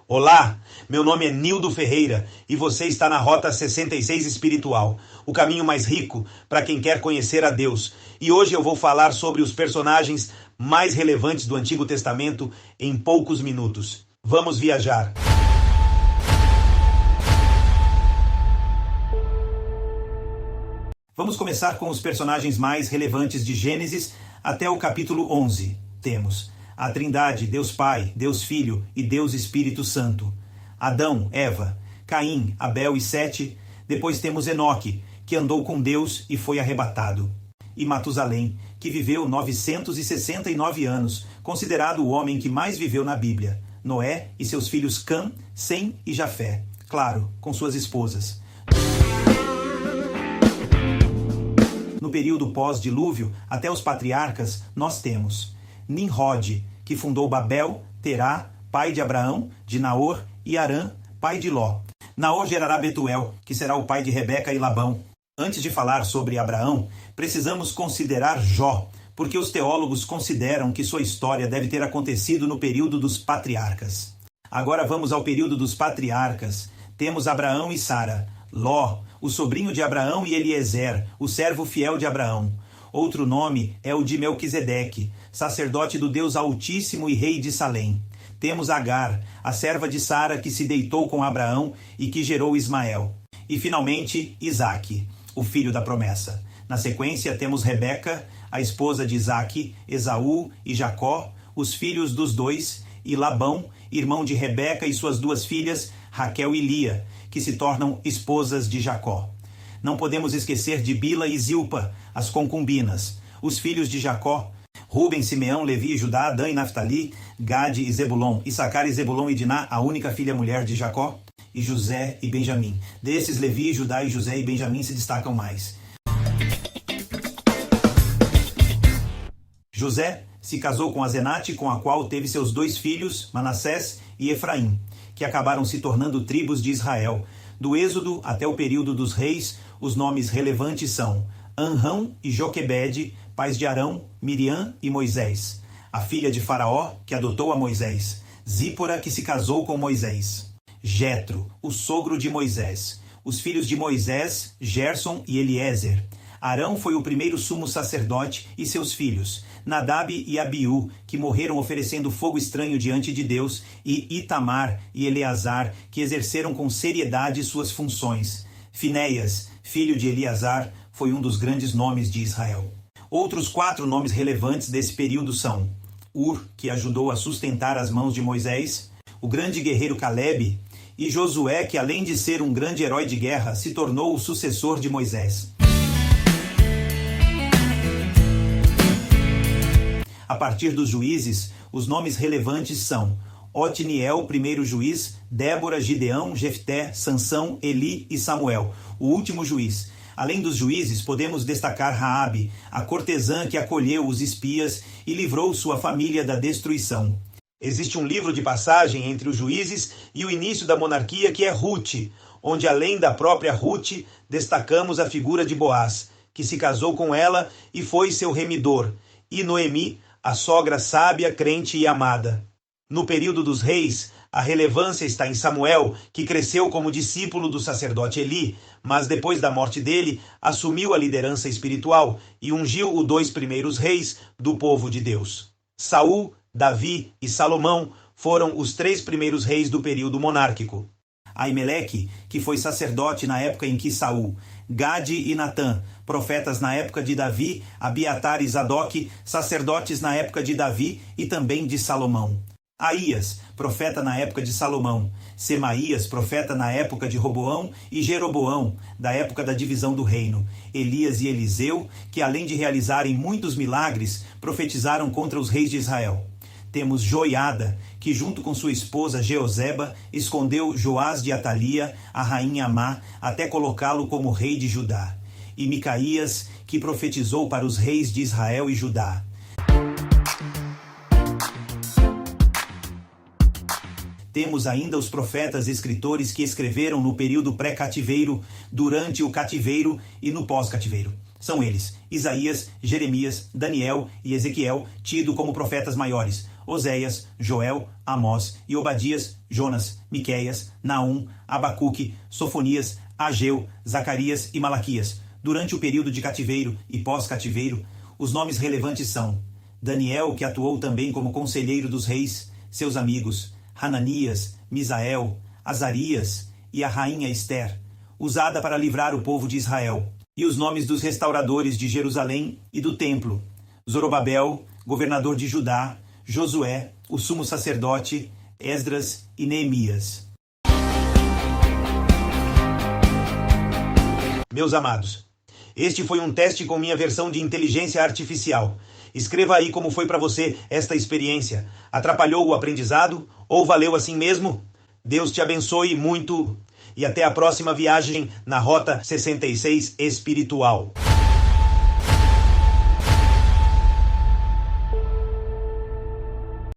Olá, meu nome é Nildo Ferreira e você está na Rota 66 Espiritual, o caminho mais rico para quem quer conhecer a Deus. E hoje eu vou falar sobre os personagens mais relevantes do Antigo Testamento em poucos minutos. Vamos viajar! Vamos começar com os personagens mais relevantes de Gênesis até o capítulo 11. Temos a Trindade, Deus Pai, Deus Filho e Deus Espírito Santo. Adão, Eva, Caim, Abel e Sete. Depois temos Enoque, que andou com Deus e foi arrebatado. E Matusalém, que viveu 969 anos, considerado o homem que mais viveu na Bíblia. Noé e seus filhos Cã, Sem e Jafé. Claro, com suas esposas. No período pós-dilúvio, até os patriarcas, nós temos Nimrod, que fundou Babel, Terá, pai de Abraão, de Naor, e Arã, pai de Ló. Naor gerará Betuel, que será o pai de Rebeca e Labão. Antes de falar sobre Abraão, precisamos considerar Jó, porque os teólogos consideram que sua história deve ter acontecido no período dos patriarcas. Agora vamos ao período dos patriarcas. Temos Abraão e Sara, Ló, o sobrinho de Abraão, e Eliezer, o servo fiel de Abraão. Outro nome é o de Melquisedeque, sacerdote do Deus Altíssimo e rei de Salém. Temos Agar, a serva de Sara, que se deitou com Abraão e que gerou Ismael. E finalmente Isaque, o filho da promessa. Na sequência temos Rebeca, a esposa de Isaque, Esaú e Jacó, os filhos dos dois, e Labão, irmão de Rebeca, e suas duas filhas, Raquel e Lia, que se tornam esposas de Jacó. Não podemos esquecer de Bila e Zilpa, as concubinas, os filhos de Jacó, Ruben, Simeão, Levi e Judá, Dan e Naftali, Gade e Zebulon, Issacar e Zebulon e Diná, a única filha mulher de Jacó, e José e Benjamim. Desses, Levi, Judá e José e Benjamim se destacam mais. José se casou com Azenate, com a qual teve seus dois filhos, Manassés e Efraim, que acabaram se tornando tribos de Israel. Do Êxodo até o período dos reis, os nomes relevantes são Anrão e Joquebede, pais de Arão, Miriam e Moisés. A filha de Faraó, que adotou a Moisés. Zípora, que se casou com Moisés. Jetro, o sogro de Moisés. Os filhos de Moisés, Gerson e Eliezer. Arão foi o primeiro sumo sacerdote e seus filhos, Nadab e Abiú, que morreram oferecendo fogo estranho diante de Deus, e Itamar e Eleazar, que exerceram com seriedade suas funções. Finéias, filho de Eleazar, foi um dos grandes nomes de Israel. Outros 4 nomes relevantes desse período são Ur, que ajudou a sustentar as mãos de Moisés, o grande guerreiro Calebe, e Josué, que além de ser um grande herói de guerra, se tornou o sucessor de Moisés. A partir dos juízes, os nomes relevantes são Otniel, primeiro juiz, Débora, Gideão, Jefté, Sansão, Eli e Samuel, o último juiz. Além dos juízes, podemos destacar Raabe, a cortesã que acolheu os espias e livrou sua família da destruição. Existe um livro de passagem entre os juízes e o início da monarquia que é Rute, onde além da própria Rute, destacamos a figura de Boaz, que se casou com ela e foi seu remidor, e Noemi, a sogra sábia, crente e amada. No período dos reis, a relevância está em Samuel, que cresceu como discípulo do sacerdote Eli, mas depois da morte dele, assumiu a liderança espiritual e ungiu os 2 primeiros reis do povo de Deus. Saul, Davi e Salomão foram os 3 primeiros reis do período monárquico. Aimeleque, que foi sacerdote na época em que Saul, Gade e Natã, profetas na época de Davi, Abiatar e Zadok, sacerdotes na época de Davi e também de Salomão. Aías, profeta na época de Salomão, Semaías, profeta na época de Roboão, e Jeroboão, da época da divisão do reino. Elias e Eliseu, que além de realizarem muitos milagres, profetizaram contra os reis de Israel. Temos Joiada, que junto com sua esposa Jeozeba, escondeu Joás de Atalia, a rainha Amá, até colocá-lo como rei de Judá. E Micaías, que profetizou para os reis de Israel e Judá. Temos ainda os profetas e escritores que escreveram no período pré-cativeiro, durante o cativeiro e no pós-cativeiro. São eles, Isaías, Jeremias, Daniel e Ezequiel, tido como profetas maiores. Oséias, Joel, Amós e Obadias, Jonas, Miqueias, Naum, Abacuque, Sofonias, Ageu, Zacarias e Malaquias. Durante o período de cativeiro e pós-cativeiro, os nomes relevantes são Daniel, que atuou também como conselheiro dos reis, seus amigos, Hananias, Misael, Azarias e a rainha Ester, usada para livrar o povo de Israel. E os nomes dos restauradores de Jerusalém e do templo: Zorobabel, governador de Judá, Josué, o sumo sacerdote, Esdras e Neemias. Meus amados, este foi um teste com minha versão de inteligência artificial. Escreva aí como foi para você esta experiência. Atrapalhou o aprendizado ou valeu assim mesmo? Deus te abençoe muito e até a próxima viagem na Rota 66 Espiritual.